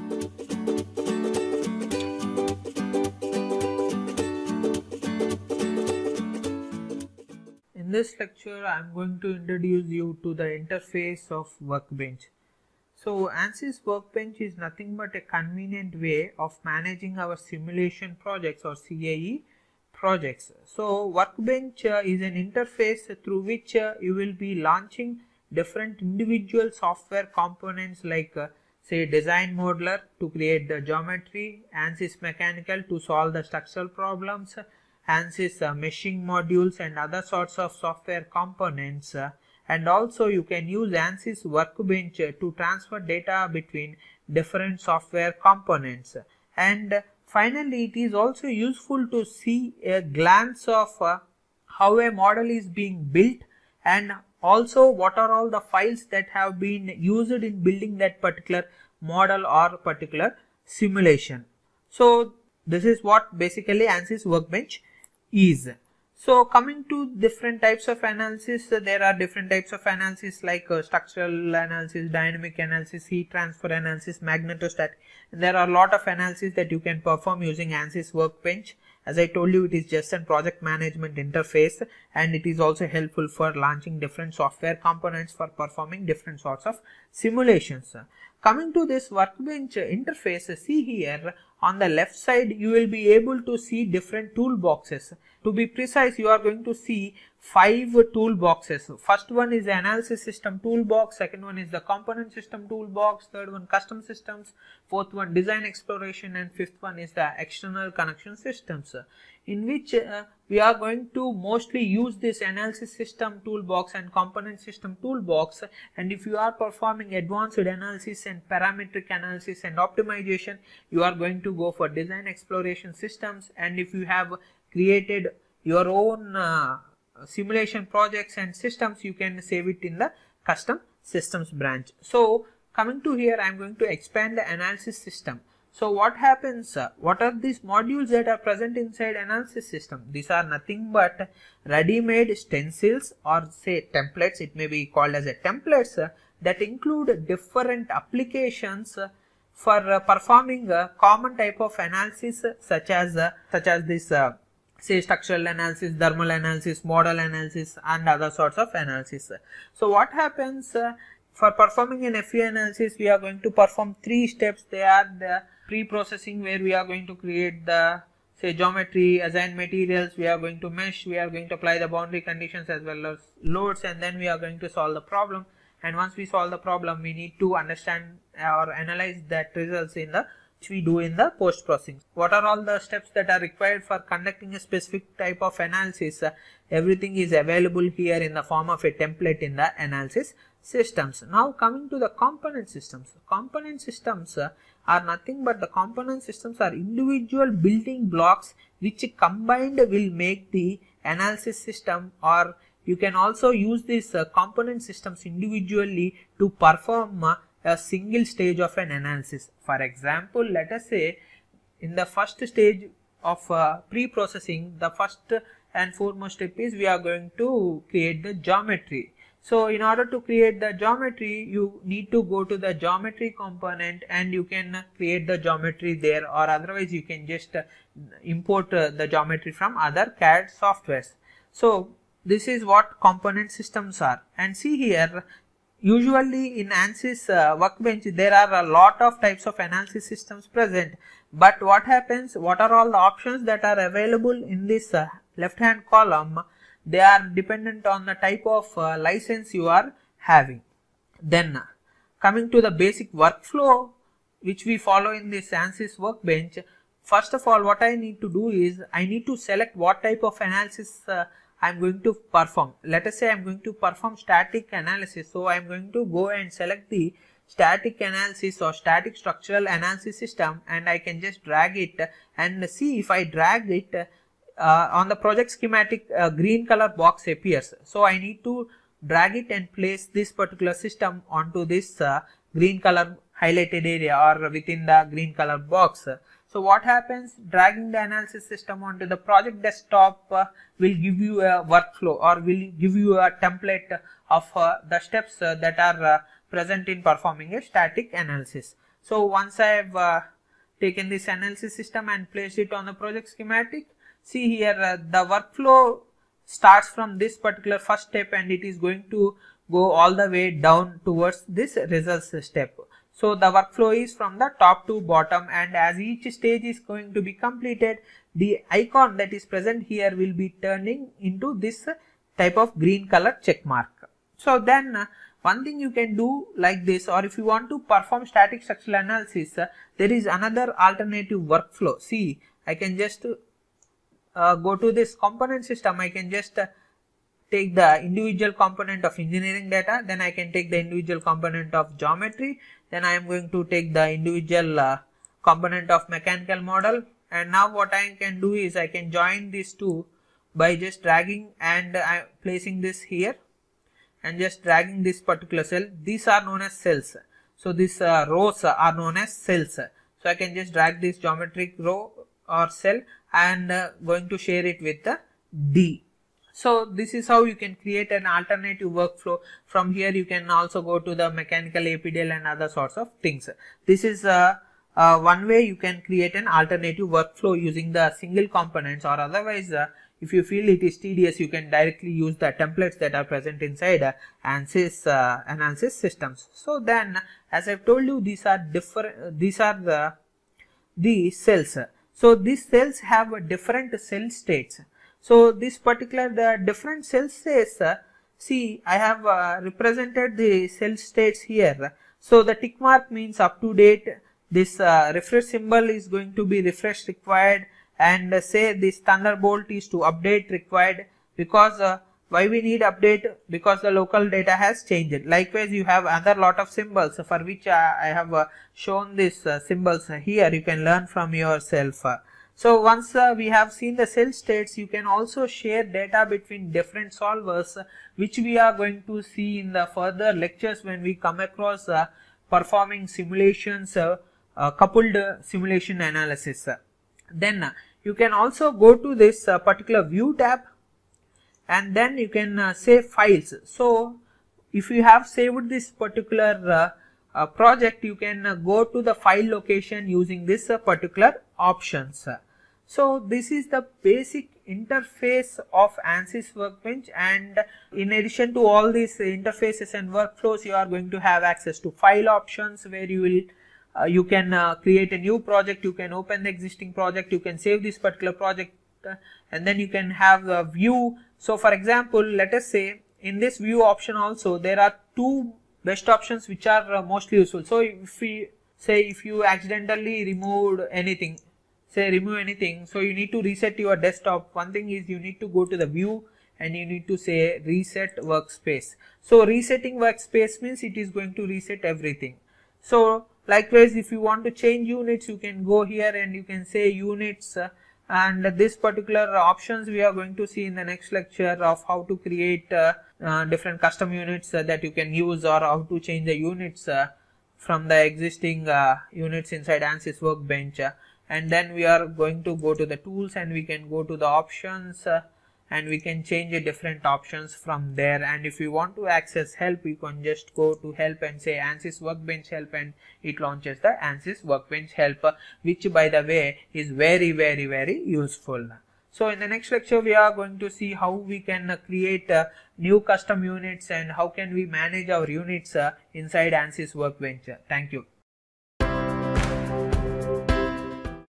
In this lecture, I am going to introduce you to the interface of Workbench. So, Ansys Workbench is nothing but a convenient way of managing our simulation projects or CAE projects. So, Workbench is an interface through which you will be launching different individual software components like say Design Modeler to create the geometry, Ansys Mechanical to solve the structural problems, Ansys meshing modules and other sorts of software components, and also you can use Ansys Workbench to transfer data between different software components. And finally, it is also useful to see a glance of how a model is being built and also what are all the files that have been used in building that particular model or particular simulation. So this is what basically Ansys Workbench is. So coming to different types of analysis, there are different types of analysis like structural analysis, dynamic analysis, heat transfer analysis, magnetostat. There are a lot of analysis that you can perform using Ansys Workbench. As I told you, it is just a project management interface and it is also helpful for launching different software components for performing different sorts of simulations. Coming to this Workbench interface, see here on the left side you will be able to see different toolboxes. To be precise, you are going to see 5 toolboxes. First one is the analysis system toolbox, second one is the component system toolbox, third one custom systems, fourth one design exploration, and fifth one is the external connection systems, in which we are going to mostly use this analysis system toolbox and component system toolbox. And if you are performing advanced analysis and parametric analysis and optimization, you are going to go for design exploration systems. And if you have created your own simulation projects and systems, you can save it in the custom systems branch. So coming to here, I am going to expand the analysis system. So what happens, what are these modules that are present inside analysis system? These are nothing but ready-made stencils or say templates. It may be called as a templates that include different applications for performing a common type of analysis such as this say structural analysis, thermal analysis, model analysis, and other sorts of analysis. So what happens for performing an FE analysis, we are going to perform 3 steps. They are the pre-processing, where we are going to create the say geometry, assign materials, we are going to mesh, we are going to apply the boundary conditions as well as loads, and then we are going to solve the problem. And once we solve the problem, we need to understand or analyze that results in the which we do in the post-processing. What are all the steps that are required for conducting a specific type of analysis? Everything is available here in the form of a template in the analysis systems. Now coming to the component systems. Component systems are nothing but the component systems are individual building blocks which combined will make the analysis system, or you can also use these component systems individually to perform a single stage of an analysis. For example, let us say in the first stage of pre-processing, the first and foremost step is we are going to create the geometry. So in order to create the geometry, you need to go to the geometry component and you can create the geometry there, or otherwise you can just import the geometry from other CAD softwares. So this is what component systems are. And see here, usually in Ansys Workbench there are a lot of types of analysis systems present, but what happens, what are all the options that are available in this left hand column? They are dependent on the type of license you are having. Then coming to the basic workflow which we follow in this Ansys Workbench, first of all what I need to do is I need to select what type of analysis I am going to perform. Let us say I am going to perform static analysis. So I am going to go and select the static analysis or static structural analysis system, and I can just drag it and see if I drag it on the project schematic, green color box appears. So I need to drag it and place this particular system onto this green color highlighted area or within the green color box. So what happens, dragging the analysis system onto the project desktop will give you a workflow or will give you a template of the steps that are present in performing a static analysis. So once I have taken this analysis system and placed it on the project schematic, see here the workflow starts from this particular first step and it is going to go all the way down towards this results step. So the workflow is from the top to bottom, and as each stage is going to be completed, the icon that is present here will be turning into this type of green color check mark. So then one thing you can do like this, or if you want to perform static structural analysis, there is another alternative workflow. See, I can just go to this component system. I can just take the individual component of engineering data, then I can take the individual component of geometry, then I am going to take the individual component of mechanical model, and now what I can do is I can join these two by just dragging and I am placing this here and just dragging this particular cell. These are known as cells. So these rows are known as cells. So I can just drag this geometric row or cell and going to share it with the D. So this is how you can create an alternative workflow. From here you can also go to the mechanical APDL and other sorts of things. This is one way you can create an alternative workflow using the single components, or otherwise if you feel it is tedious, you can directly use the templates that are present inside Ansys analysis systems. So then, as I've told you, these are different. These are the cells. So these cells have different cell states. So this particular the different cell states. See, I have represented the cell states here. So the tick mark means up to date. This refresh symbol is going to be refresh required, and say this thunderbolt is to update required, because why we need update, because the local data has changed. Likewise, you have other lot of symbols for which I have shown these symbols here. You can learn from yourself. So once we have seen the cell states, you can also share data between different solvers, which we are going to see in the further lectures when we come across performing simulations, coupled simulation analysis. Then you can also go to this particular view tab, and then you can save files. So if you have saved this particular project, you can go to the file location using this particular options. So this is the basic interface of Ansys Workbench, and in addition to all these interfaces and workflows, you are going to have access to file options, where you will you can create a new project, you can open the existing project, you can save this particular project, and then you can have a view. So for example, let us say in this view option also there are two best options which are mostly useful. So if we say if you accidentally removed anything, say remove anything, so you need to reset your desktop. One thing is you need to go to the view and you need to say reset workspace. So resetting workspace means it is going to reset everything. So likewise, if you want to change units, you can go here and you can say units, and this particular options we are going to see in the next lecture of how to create different custom units that you can use, or how to change the units from the existing units inside Ansys Workbench. And then we are going to go to the tools and we can go to the options and we can change different options from there. And if you want to access help, you can just go to help and say Ansys Workbench help, and it launches the Ansys Workbench help, which by the way is very useful. So in the next lecture we are going to see how we can create new custom units and how can we manage our units inside Ansys Workbench. Thank you.